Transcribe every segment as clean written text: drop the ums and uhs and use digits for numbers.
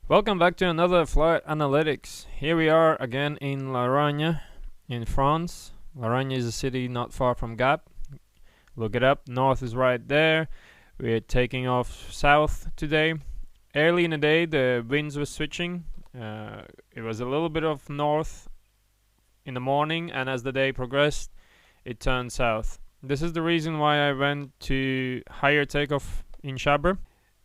Welcome back to another Flight Analytics. Here we are again in Laragne, in France. Laragne is a city not far from Gap. Look it up, north is right there. We're taking off south today. Early in the day the winds were switching. It was a little bit of north in the morning, and as the day progressed it turned south. This is the reason why I went to higher takeoff in Chabre.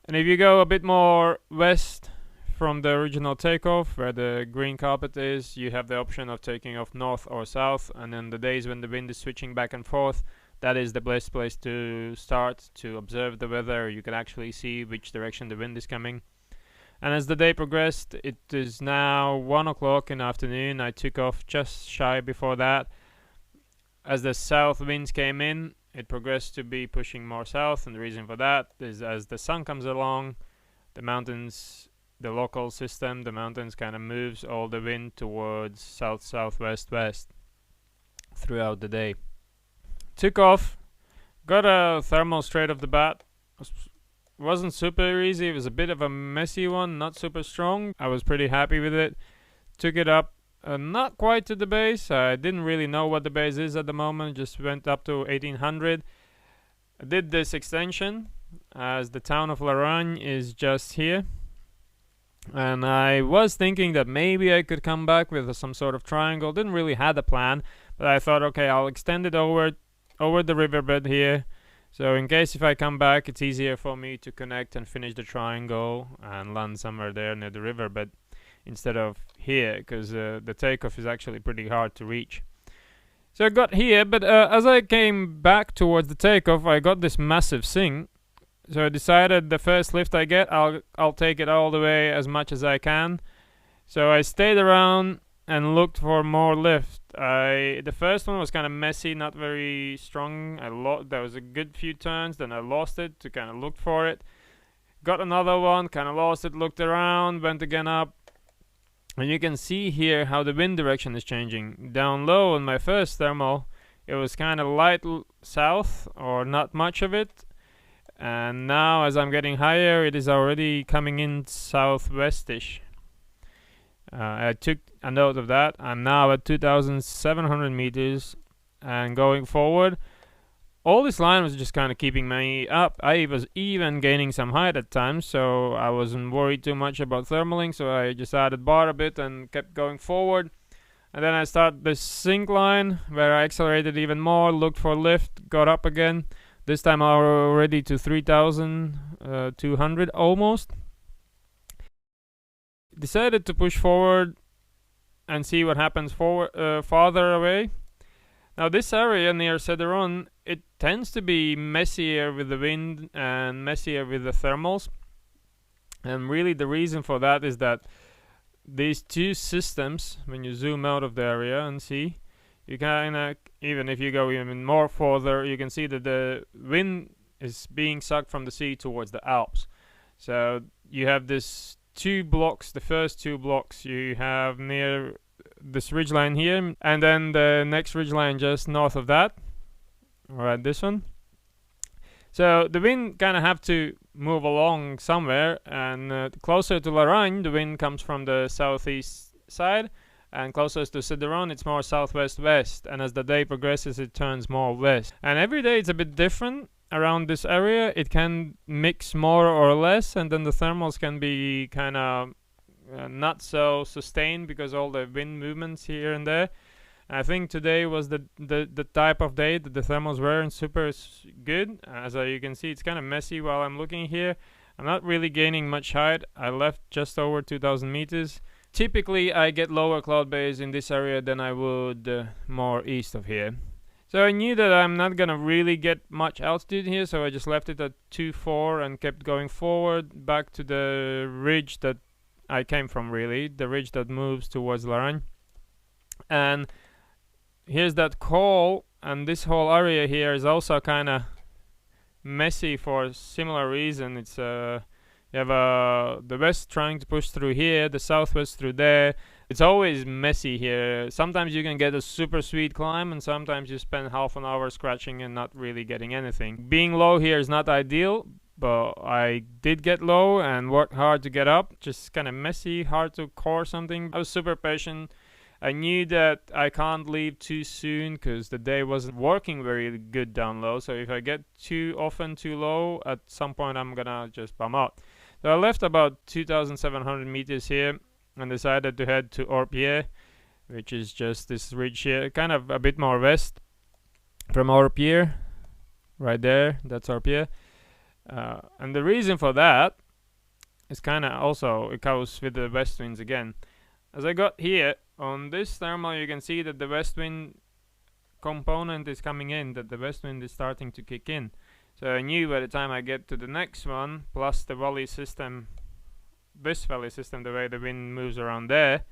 And if you go a bit more west from the original takeoff, where the green carpet is, you have the option of taking off north or south, and then the days when the wind is switching back and forth, that is the best place to start to observe the weather. You can actually see which direction the wind is coming. And as the day progressed, it is now 1 o'clock in the afternoon. I took off just shy before that. As the south winds came in, it progressed to be pushing more south, and the reason for that is as the sun comes along, the mountains, the local system, the mountains kind of moves all the wind towards south, southwest, west throughout the day. Took off, got a thermal straight off the bat. Wasn't super easy, it was a bit of a messy one, not super strong. I was pretty happy with it. Took it up, not quite to the base. I didn't really know what the base is at the moment, just went up to 1800. I did this extension as the town of Laragne is just here. And I was thinking that maybe I could come back with some sort of triangle. Didn't really have a plan, but I thought, okay, I'll extend it over the riverbed here. So in case if I come back, it's easier for me to connect and finish the triangle and land somewhere there near the riverbed instead of here, because the takeoff is actually pretty hard to reach. So I got here, but as I came back towards the takeoff, I got this massive sink. So I decided the first lift I get, I'll take it all the way as much as I can. So I stayed around and looked for more lift. The first one was kind of messy, not very strong. There was a good few turns, then I lost it to kind of look for it. Got another one, kind of lost it, looked around, went again up. And you can see here how the wind direction is changing. Down low on my first thermal, it was kind of light south or not much of it. And now as I'm getting higher, it is already coming in southwestish. I took a note of that. I'm now at 2,700 meters, and going forward, all this line was just kind of keeping me up. I was even gaining some height at times, so I wasn't worried too much about thermaling, so I just added bar a bit and kept going forward. And then I started this sink line where I accelerated even more, looked for lift, got up again. This time already to 3,200 almost. Decided to push forward and see what happens farther away. Now this area near Séderon, it tends to be messier with the wind and messier with the thermals. And really the reason for that is that these two systems, when you zoom out of the area and see, you kind of, even if you go even more further, you can see that the wind is being sucked from the sea towards the Alps. So you have this two blocks, the first two blocks you have near this ridgeline here, and then the next ridgeline just north of that, right, this one. So the wind kind of have to move along somewhere, and closer to Laragne, the wind comes from the southeast side. And closest to Sisteron, it's more southwest-west, and as the day progresses it turns more west. And every day it's a bit different around this area. It can mix more or less, and then the thermals can be kind of not so sustained because all the wind movements here and there. I think today was the type of day that the thermals weren't super good. As you can see, it's kind of messy while I'm looking here. I'm not really gaining much height. I left just over 2,000 meters. Typically I get lower cloud base in this area than I would more east of here. So I knew that I'm not gonna really get much altitude here, so I just left it at 2.4 and kept going forward back to the ridge that I came from, really, the ridge that moves towards Laragne. And here's that col, and this whole area here is also kind of messy for a similar reason. It's you have the west trying to push through here, the southwest through there. It's always messy here. Sometimes you can get a super sweet climb, and sometimes you spend half an hour scratching and not really getting anything. Being low here is not ideal, but I did get low and worked hard to get up. Just kind of messy, hard to core something. I was super patient. I knew that I can't leave too soon because the day wasn't working very good down low. So if I get too often too low, at some point I'm gonna just bum out. So I left about 2,700 meters here and decided to head to Orpier, which is just this ridge here, kind of a bit more west from Orpier. Right there, that's Orpier. And the reason for that is kind of also, it goes with the west winds again. As I got here, on this thermal you can see that the west wind component is coming in, that the west wind is starting to kick in. So I knew by the time I get to the next one, plus the valley system, this valley system, the way the wind moves around there,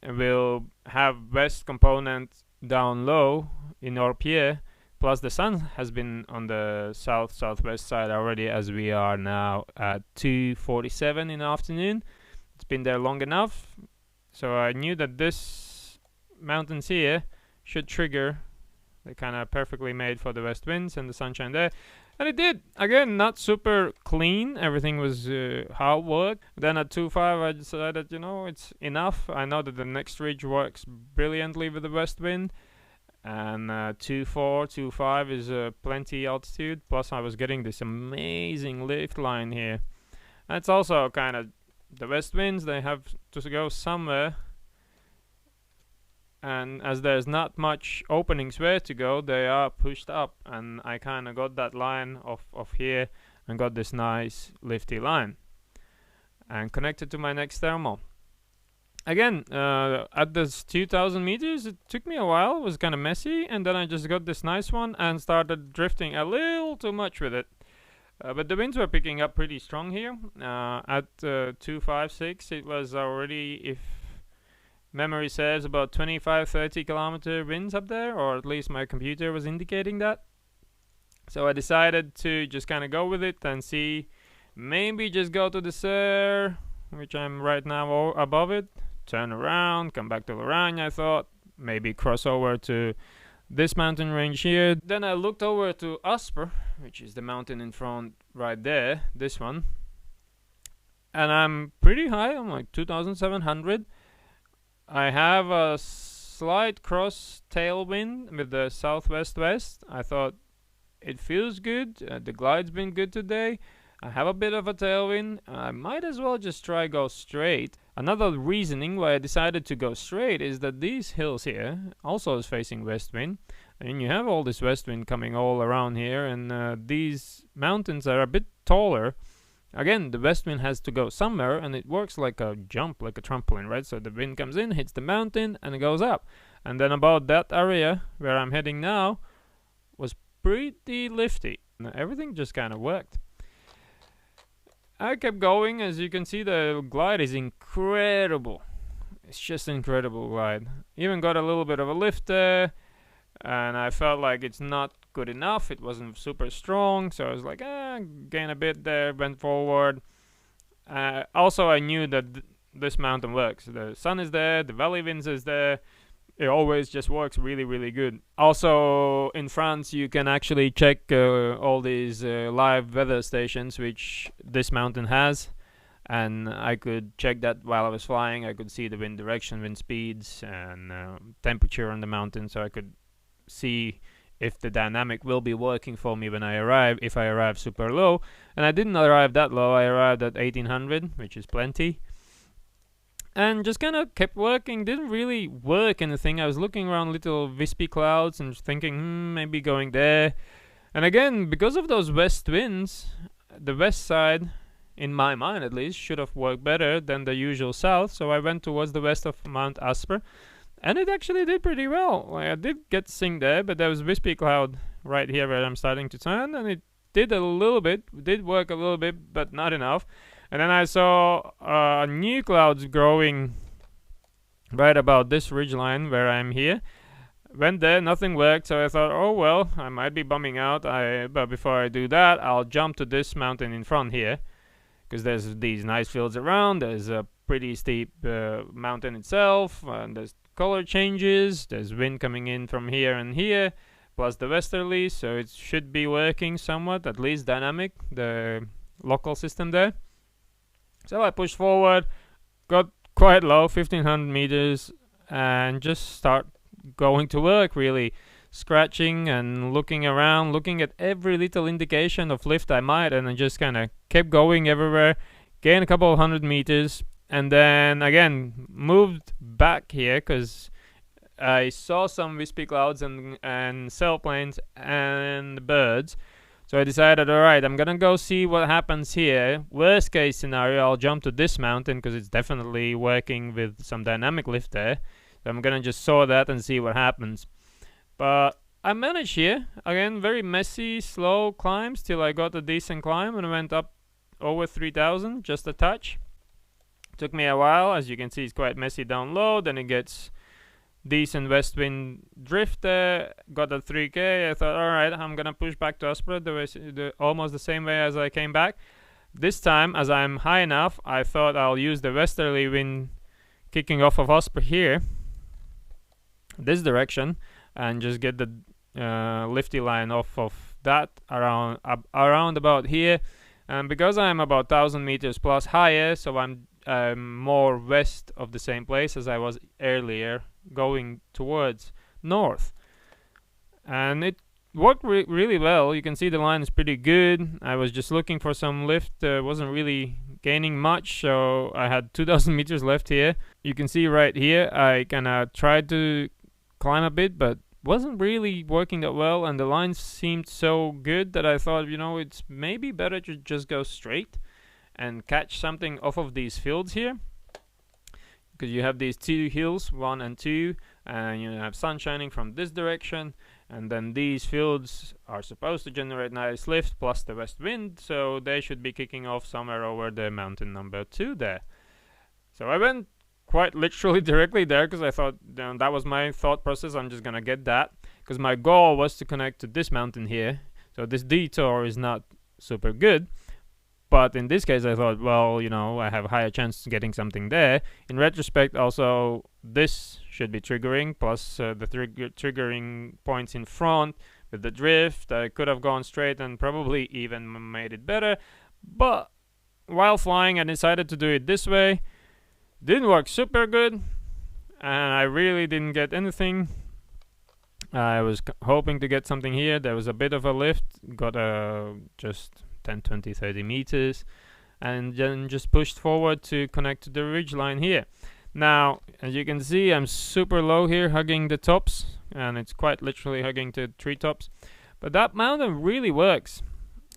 will have west component down low in Orpier, plus the sun has been on the southwest side already, as we are now at 2:47 in the afternoon. It's been there long enough. So I knew that this mountains here should trigger. They're kind of perfectly made for the west winds and the sunshine there. And it did. Again, not super clean. Everything was hard work. Then at 2.5 I decided, it's enough. I know that the next ridge works brilliantly with the west wind. And 2.4, 2.5 is plenty altitude. Plus I was getting this amazing lift line here. And it's also kind of the west winds, they have to go somewhere, and as there's not much openings where to go, they are pushed up, and I kind of got that line off here and got this nice lifty line and connected to my next thermal. Again, at this 2,000 meters, it took me a while. It was kind of messy, and then I just got this nice one and started drifting a little too much with it. But the winds were picking up pretty strong here. At 256 it was already, if memory serves, about 25-30 kilometer winds up there, or at least my computer was indicating that. So I decided to just kind of go with it and see, maybe just go to the Séderon, which I'm right now above it, turn around, come back to Laragne, I thought, maybe cross over to this mountain range here. Then I looked over to Asper, which is the mountain in front right there, this one, and I'm pretty high. I'm like 2,700. I have a slight cross tailwind with the southwest-west. I thought it feels good. The glide's been good today. I have a bit of a tailwind. I might as well just try go straight. Another reasoning why I decided to go straight is that these hills here also is facing west wind, and you have all this west wind coming all around here, and these mountains are a bit taller. Again, the west wind has to go somewhere, and it works like a jump, like a trampoline, right? So the wind comes in, hits the mountain, and it goes up. And then about that area where I'm heading now was pretty lifty. Everything just kind of worked. I kept going. As you can see, the glide is incredible. It's just incredible glide. Even got a little bit of a lift there, and I felt like it's not good enough. It wasn't super strong, so I was like, gain a bit there, went forward. Also, I knew that this mountain works. The sun is there, the valley winds is there. It always just works really, really good. Also, in France, you can actually check all these live weather stations, which this mountain has. And I could check that while I was flying. I could see the wind direction, wind speeds, and temperature on the mountain, so I could see if the dynamic will be working for me when I arrive, if I arrive super low. And I didn't arrive that low. I arrived at 1800, which is plenty. And just kind of kept working. Didn't really work anything. I was looking around little wispy clouds and thinking, maybe going there. And again, because of those west winds, the west side, in my mind at least, should have worked better than the usual south. So I went towards the west of Mount Asper, and it actually did pretty well. Like, I did get to sing there, but there was wispy cloud right here where I'm starting to turn, and it did a little bit, did work a little bit, but not enough. And then I saw new clouds growing right about this ridgeline where I'm here. Went there, nothing worked, so I thought, oh well, I might be bumming out. But before I do that, I'll jump to this mountain in front here, because there's these nice fields around. There's a pretty steep mountain itself, and there's color changes. There's wind coming in from here and here. plus the westerly, so it should be working somewhat, at least dynamic, the local system there. So I pushed forward, got quite low, 1500 meters, and just start going to work, really scratching and looking around, looking at every little indication of lift I might, and I just kind of kept going everywhere, gained a couple of 100 meters, and then again moved back here because I saw some wispy clouds and sailplanes and birds. So I decided, alright, I'm gonna go see what happens here. Worst case scenario, I'll jump to this mountain because it's definitely working with some dynamic lift there. So I'm gonna just saw that and see what happens. But I managed here. Again, very messy, slow climbs till I got a decent climb and I went up over 3000, just a touch. Took me a while. As you can see, it's quite messy down low. Then it gets decent west wind drift there. Got a 3k. I thought, alright, I'm gonna push back to Aspera almost the same way as I came back. This time, as I'm high enough, I thought I'll use the westerly wind kicking off of Aspera here, this direction, and just get the lifty line off of that around about here. And because I'm about 1000 meters plus higher, so I'm more west of the same place as I was earlier, going towards north, and it worked really well. You can see the line is pretty good. I was just looking for some lift, wasn't really gaining much, so I had 2000 meters left here. You can see right here I kind of tried to climb a bit, but wasn't really working that well, and the lines seemed so good that I thought, you know, it's maybe better to just go straight and catch something off of these fields here, because you have these two hills, 1 and 2, and you have sun shining from this direction, and then these fields are supposed to generate nice lift plus the west wind, so they should be kicking off somewhere over the mountain number 2 there. So I went quite literally directly there because I thought, you know, that was my thought process. I'm just gonna get that because my goal was to connect to this mountain here. So this detour is not super good, but in this case I thought, well, you know, I have a higher chance of getting something there. In retrospect, also this should be triggering, plus the triggering points in front with the drift. I could have gone straight and probably even made it better, but while flying I decided to do it this way. Didn't work super good, and I really didn't get anything. I was hoping to get something here. There was a bit of a lift, got just 10, 20, 30 meters, and then just pushed forward to connect to the ridge line here. Now, as you can see, I'm super low here, hugging the tops, and it's quite literally hugging the treetops. But that mountain really works.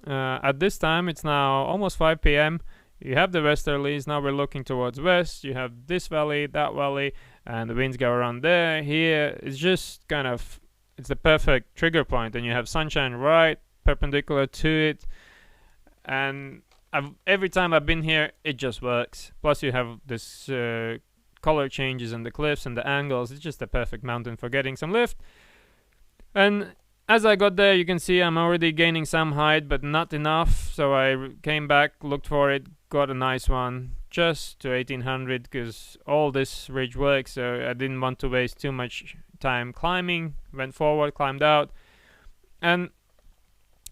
At this time, it's now almost 5 p.m. You have the westerlies, now we're looking towards west, you have this valley, that valley, and the winds go around there. Here, it's just kind of, it's the perfect trigger point, and you have sunshine right perpendicular to it, and every time I've been here, it just works. Plus you have this color changes and the cliffs and the angles. It's just a perfect mountain for getting some lift. And as I got there, you can see I'm already gaining some height, but not enough, so I came back, looked for it, got a nice one, just to 1800, because all this ridge works, so I didn't want to waste too much time climbing. Went forward, climbed out, and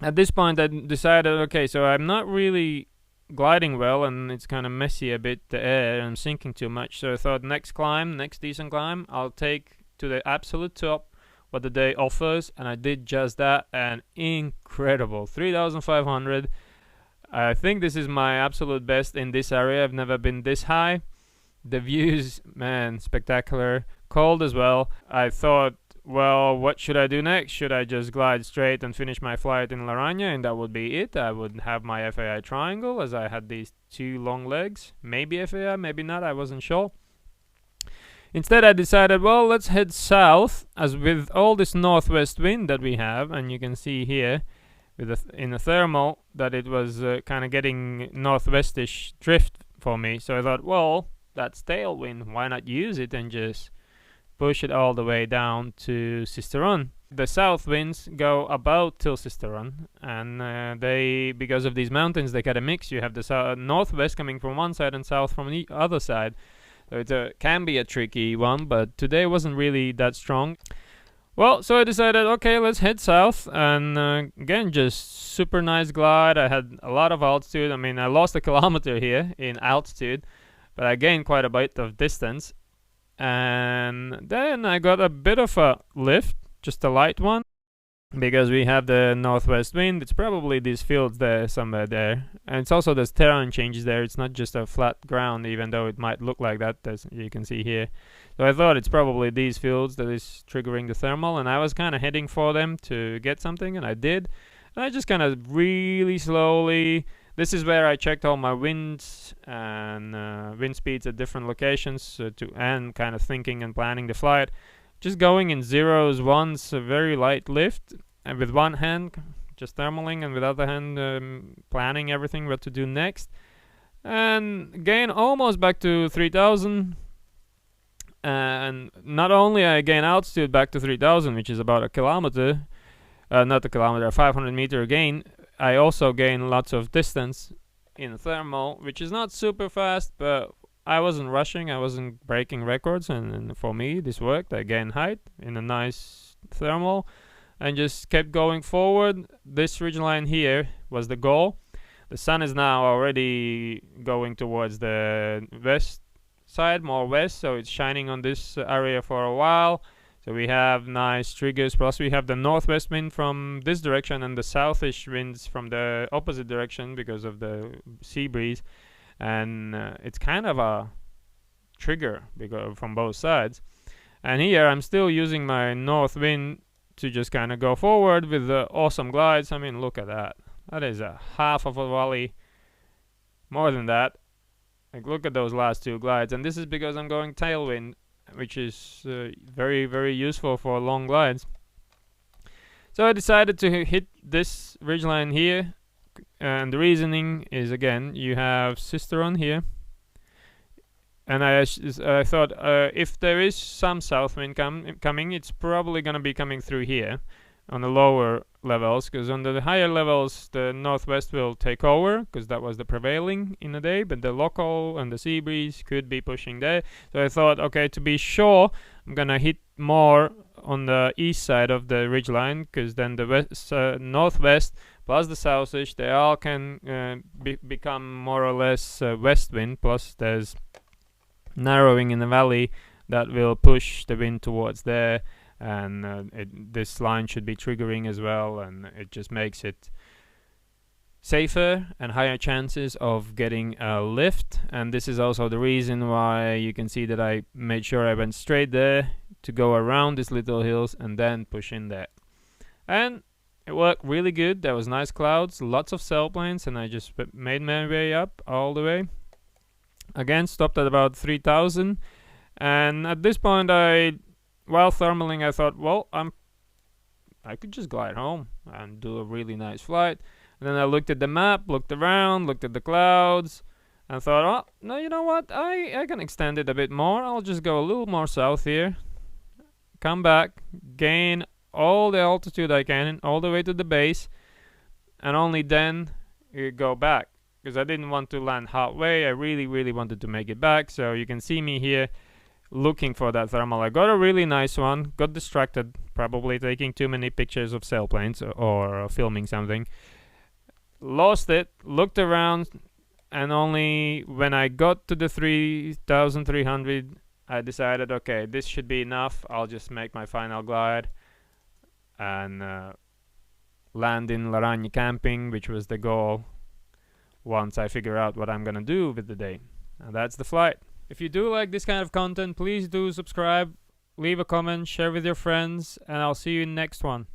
at this point I decided, okay, so I'm not really gliding well, and it's kind of messy a bit, the air, and I'm sinking too much, so I thought next decent climb, I'll take to the absolute top what the day offers, and I did just that, and incredible, 3,500. I think this is my absolute best in this area. I've never been this high. The views, man, spectacular. Cold as well. I thought, well, what should I do next? Should I just glide straight and finish my flight in Laragne, and that would be it? I would have my FAI triangle, as I had these two long legs. Maybe FAI, maybe not, I wasn't sure. Instead I decided, well, let's head south, as with all this northwest wind that we have, and you can see here with in the thermal that it was kind of getting northwestish drift for me. So I thought, well, that's tailwind, why not use it and just push it all the way down to Sisteron. The south winds go about till Sisteron, and they, because of these mountains, they kind of mix. You have the northwest coming from one side and south from the other side. So it can be a tricky one, but today wasn't really that strong. Well, so I decided, okay, let's head south, and again, just super nice glide. I had a lot of altitude. I mean, I lost a kilometer here in altitude, but I gained quite a bit of distance. And then I got a bit of a lift, just a light one, because we have the northwest wind. It's probably these fields there, somewhere there, and it's also there's terrain changes there. It's not just a flat ground, even though it might look like that, as you can see here. So I thought it's probably these fields that is triggering the thermal, and I was kind of heading for them to get something, and I did. And I just kind of really slowly. This is where I checked all my winds and wind speeds at different locations and kind of thinking and planning the flight. Just going in zeros, ones, a very light lift, and with one hand just thermaling, and with the other hand planning everything what to do next. And again, almost back to 3000. And not only I gain altitude back to 3000, which is about a kilometer, not a kilometer, a 500 meter gain, I also gain lots of distance in thermal, which is not super fast, but I wasn't rushing, I wasn't breaking records, and for me this worked. I gained height in a nice thermal and just kept going forward. This ridgeline here was the goal. The sun is now already going towards the west side, more west, so it's shining on this area for a while. So we have nice triggers, plus we have the northwest wind from this direction and the southish winds from the opposite direction because of the sea breeze. And it's kind of a trigger from both sides. And here I'm still using my north wind to just kind of go forward with the awesome glides. I mean, look at that. That is a half of a volley, more than that. Like, look at those last two glides, and this is because I'm going tailwind, which is very, very useful for long glides. So I decided to hit this ridgeline here, and the reasoning is, again, you have Sisteron here, and I thought if there is some south wind coming, it's probably going to be coming through here on the lower levels, because on the higher levels the northwest will take over, because that was the prevailing in the day, but the local and the sea breeze could be pushing there. So I thought, okay, to be sure, I'm gonna hit more on the east side of the ridgeline, because then the west, northwest plus the southish, they all can become more or less west wind, plus there's narrowing in the valley that will push the wind towards there. And this line should be triggering as well, and it just makes it safer and higher chances of getting a lift. And this is also the reason why you can see that I made sure I went straight there to go around these little hills and then push in there. And it worked really good. There was nice clouds, lots of sailplanes, and I just made my way up all the way. Again, stopped at about 3000, and at this point while thermaling, I thought, well, I could just glide home and do a really nice flight. And then I looked at the map, looked around, looked at the clouds, and thought, oh, no, you know what? I can extend it a bit more. I'll just go a little more south here, come back, gain all the altitude I can, all the way to the base, and only then go back. Because I didn't want to land halfway. I really, really wanted to make it back. So you can see me here looking for that thermal. I got a really nice one, got distracted, probably taking too many pictures of sailplanes or filming something. Lost it, looked around, and only when I got to the 3300, I decided, okay, this should be enough. I'll just make my final glide and land in Laragne camping, which was the goal once I figure out what I'm gonna do with the day. And that's the flight. If you do like this kind of content, please do subscribe, leave a comment, share with your friends, and I'll see you in the next one.